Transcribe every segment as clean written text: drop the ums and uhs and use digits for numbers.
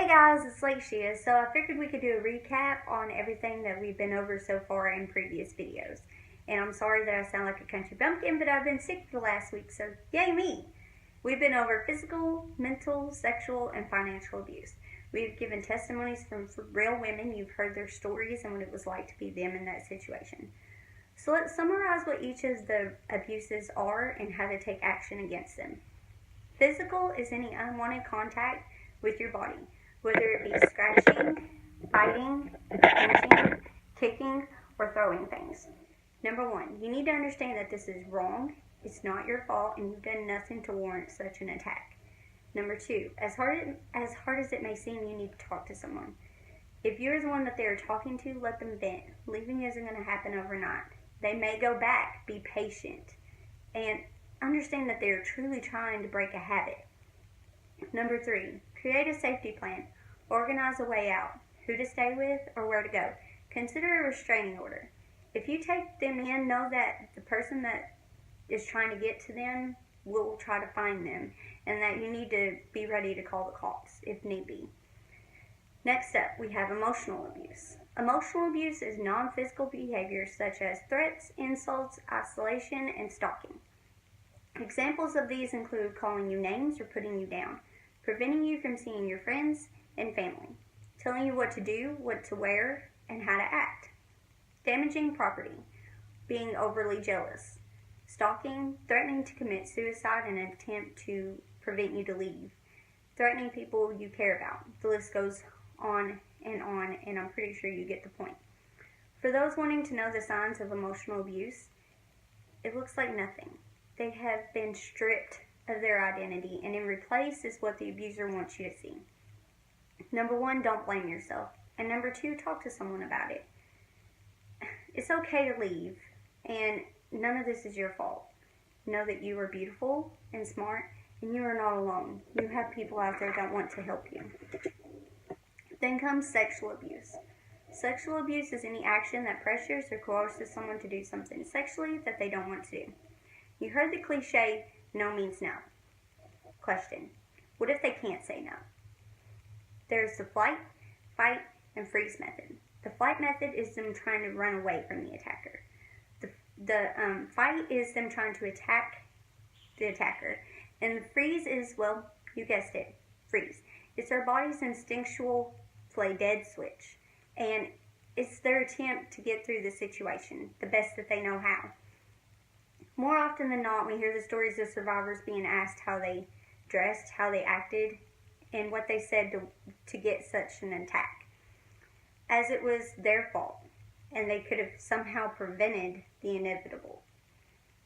Hey guys, it's Lacia. So I figured we could do a recap on everything that we've been over so far in previous videos. And I'm sorry that I sound like a country bumpkin, but I've been sick for the last week, so yay me! We've been over physical, mental, sexual, and financial abuse. We've given testimonies from real women. You've heard their stories and what it was like to be them in that situation. So let's summarize what each of the abuses are and how to take action against them. Physical is any unwanted contact with your body, whether it be scratching, biting, pinching, kicking, or throwing things. Number one, you need to understand that this is wrong, it's not your fault, and you've done nothing to warrant such an attack. Number two, as hard as it may seem, you need to talk to someone. If you're the one that they're talking to, let them vent. Leaving isn't going to happen overnight. They may go back. Be patient. And understand that they're truly trying to break a habit. Number three, create a safety plan. Organize a way out. Who to stay with or where to go. Consider a restraining order. If you take them in, know that the person that is trying to get to them will try to find them, and that you need to be ready to call the cops if need be. Next up, we have emotional abuse. Emotional abuse is non-physical behaviors such as threats, insults, isolation, and stalking. Examples of these include calling you names or putting you down, preventing you from seeing your friends and family, telling you what to do, what to wear, and how to act, damaging property, being overly jealous, stalking, threatening to commit suicide in an attempt to prevent you to leave, threatening people you care about. The list goes on, and I'm pretty sure you get the point. For those wanting to know the signs of emotional abuse, it looks like nothing. They have been stripped of their identity, and in replace is what the abuser wants you to see. Number one, don't blame yourself. And number two, talk to someone about it. It's okay to leave, and none of this is your fault. Know that you are beautiful and smart, and you are not alone. You have people out there that want to help you. Then comes sexual abuse. Sexual abuse is any action that pressures or coerces someone to do something sexually that they don't want to do. You heard the cliche, no means no. Question, what if they can't say no? There's the flight, fight, and freeze method. The flight method is them trying to run away from the attacker. The fight is them trying to attack the attacker. And the freeze is, well, you guessed it, freeze. It's our body's instinctual play dead switch. And it's their attempt to get through the situation the best that they know how. More often than not, we hear the stories of survivors being asked how they dressed, how they acted, and what they said to get such an attack, as it was their fault, and they could have somehow prevented the inevitable.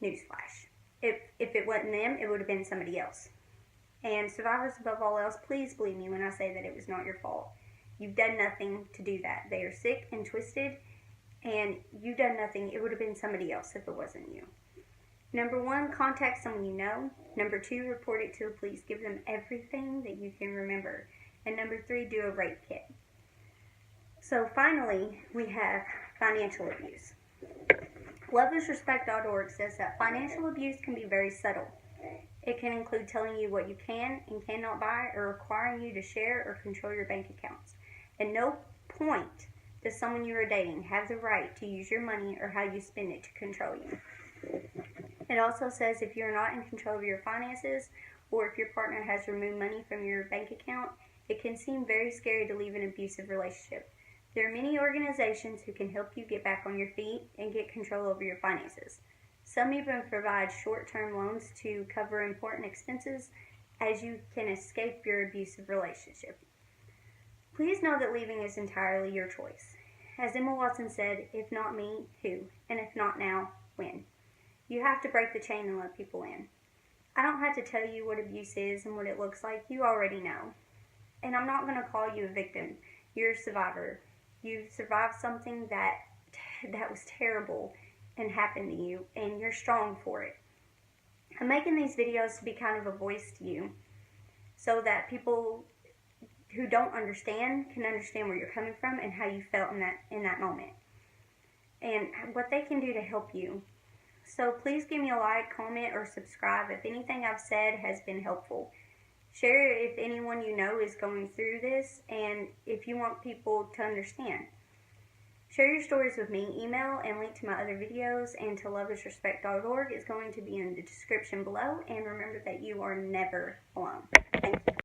Newsflash. If it wasn't them, it would have been somebody else. And survivors, above all else, please believe me when I say that it was not your fault. You've done nothing to do that. They are sick and twisted, and you've done nothing. It would have been somebody else if it wasn't you. Number one, contact someone you know. Number two, report it to the police. Give them everything that you can remember. And number three, do a rape kit. So finally, we have financial abuse. LoveIsRespect.org says that financial abuse can be very subtle. It can include telling you what you can and cannot buy, or requiring you to share or control your bank accounts. At no point does someone you are dating have the right to use your money or how you spend it to control you. It also says if you're not in control of your finances, or if your partner has removed money from your bank account, it can seem very scary to leave an abusive relationship. There are many organizations who can help you get back on your feet and get control over your finances. Some even provide short-term loans to cover important expenses as you can escape your abusive relationship. Please know that leaving is entirely your choice. As Emma Watson said, if not me, who? And if not now, when? You have to break the chain and let people in. I don't have to tell you what abuse is and what it looks like. You already know. And I'm not going to call you a victim. You're a survivor. You've survived something that was terrible and happened to you, and you're strong for it. I'm making these videos to be kind of a voice to you so that people who don't understand can understand where you're coming from and how you felt in that moment, and what they can do to help you. So please give me a like, comment, or subscribe if anything I've said has been helpful. Share if anyone you know is going through this, and if you want people to understand. Share your stories with me. Email and link to my other videos and to loveisrespect.org is going to be in the description below. And remember that you are never alone. Thank you.